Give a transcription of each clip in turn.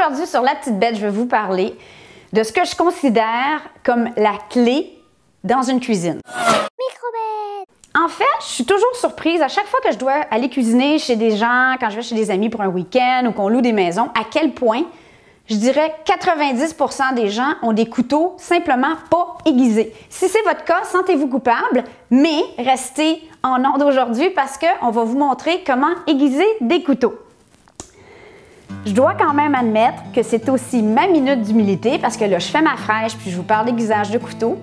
Aujourd'hui, sur La Petite Bête, je vais vous parler de ce que je considère comme la clé dans une cuisine. Micro-bête! En fait, je suis toujours surprise à chaque fois que je dois aller cuisiner chez des gens, quand je vais chez des amis pour un week-end ou qu'on loue des maisons, à quel point, je dirais 90% des gens ont des couteaux simplement pas aiguisés. Si c'est votre cas, sentez-vous coupable, mais restez en onde aujourd'hui parce qu'on va vous montrer comment aiguiser des couteaux. Je dois quand même admettre que c'est aussi ma minute d'humilité parce que là, je fais ma fraîche puis je vous parle d'aiguisage de couteaux.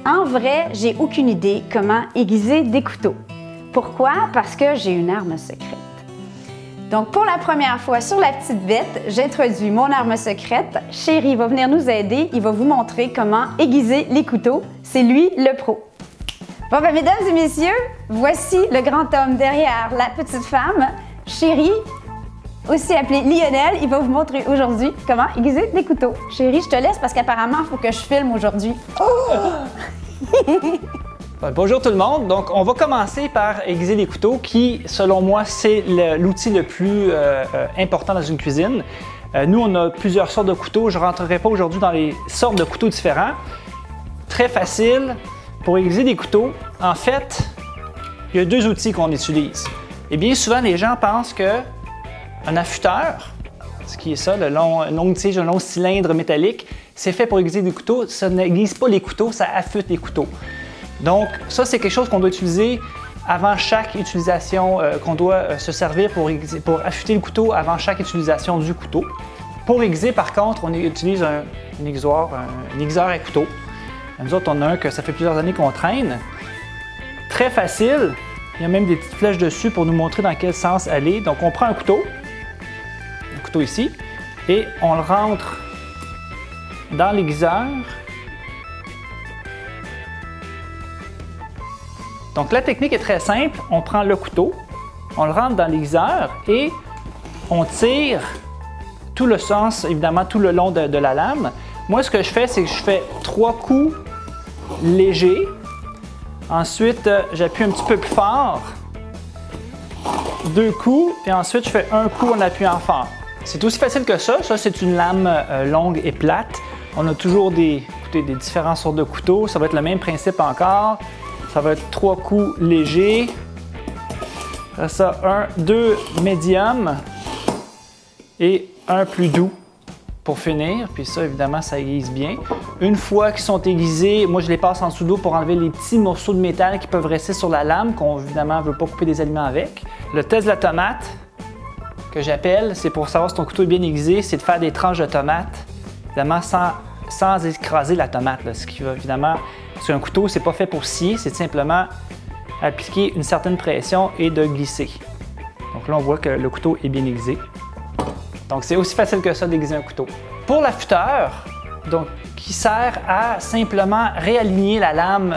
En vrai, j'ai aucune idée comment aiguiser des couteaux. Pourquoi? Parce que j'ai une arme secrète. Donc, pour la première fois sur La Petite Bête, j'introduis mon arme secrète. Chéri va venir nous aider. Il va vous montrer comment aiguiser les couteaux. C'est lui le pro. Bon, ben, mesdames et messieurs, voici le grand homme derrière la petite femme. Chéri, aussi appelé Lionel, il va vous montrer aujourd'hui comment aiguiser des couteaux. Chéri, je te laisse parce qu'apparemment, il faut que je filme aujourd'hui. Oh! Bonjour tout le monde. Donc, on va commencer par aiguiser les couteaux qui, selon moi, c'est l'outil le plus important dans une cuisine. Nous, on a plusieurs sortes de couteaux. Je ne rentrerai pas aujourd'hui dans les sortes de couteaux différents. Très facile pour aiguiser des couteaux. En fait, il y a deux outils qu'on utilise. Et bien souvent, les gens pensent qu'un affûteur, ce qui est ça, une longue tige, un long cylindre métallique, c'est fait pour aiguiser des couteaux. Ça n'aiguise pas les couteaux, ça affûte les couteaux. Donc, ça, c'est quelque chose qu'on doit utiliser avant chaque utilisation, qu'on doit se servir pour affûter le couteau avant chaque utilisation du couteau. Pour aiguiser, par contre, on utilise un aiguiseur à couteau. Nous autres, on a un que ça fait plusieurs années qu'on traîne. Très facile. Il y a même des petites flèches dessus pour nous montrer dans quel sens aller. Donc, on prend un couteau ici, et on le rentre dans l'aiguiseur. Donc la technique est très simple, on prend le couteau, on le rentre dans l'aiguiseur et on tire tout le sens, évidemment tout le long de la lame. Moi ce que je fais, c'est que je fais 3 coups légers, ensuite j'appuie un petit peu plus fort, 2 coups et ensuite je fais un coup en appuyant fort. C'est aussi facile que ça, c'est une lame longue et plate. On a toujours des différentes sortes de couteaux, ça va être le même principe encore. Ça va être 3 coups légers. Après ça, 2 médiums et un plus doux pour finir. Puis ça, évidemment, ça aiguise bien. Une fois qu'ils sont aiguisés, moi, je les passe en dessous d'eau pour enlever les petits morceaux de métal qui peuvent rester sur la lame, qu'on, évidemment, ne veut pas couper des aliments avec. Le test de la tomate, que j'appelle, c'est pour savoir si ton couteau est bien aiguisé, c'est de faire des tranches de tomates, évidemment, sans écraser la tomate, là, ce qui va évidemment, sur un couteau, c'est pas fait pour scier, c'est simplement appliquer une certaine pression et de glisser. Donc là, on voit que le couteau est bien aiguisé. Donc c'est aussi facile que ça d'aiguiser un couteau. Pour l'affûteur, donc qui sert à simplement réaligner la lame,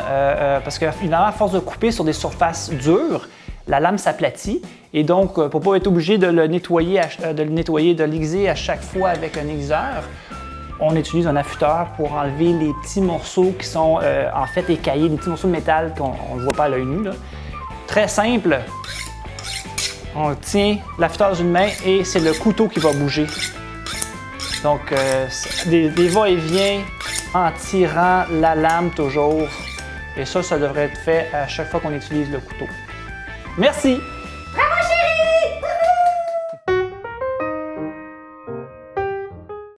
parce que évidemment, à force de couper sur des surfaces dures, la lame s'aplatit et donc pour ne pas être obligé de le nettoyer, de l'aiguiser à chaque fois avec un aiguiseur, on utilise un affûteur pour enlever les petits morceaux qui sont en fait écaillés, des petits morceaux de métal qu'on ne voit pas à l'œil nu. Là. Très simple. On tient l'affûteur dans une main et c'est le couteau qui va bouger. Donc des va-et-vient en tirant la lame toujours. Et ça devrait être fait à chaque fois qu'on utilise le couteau. Merci!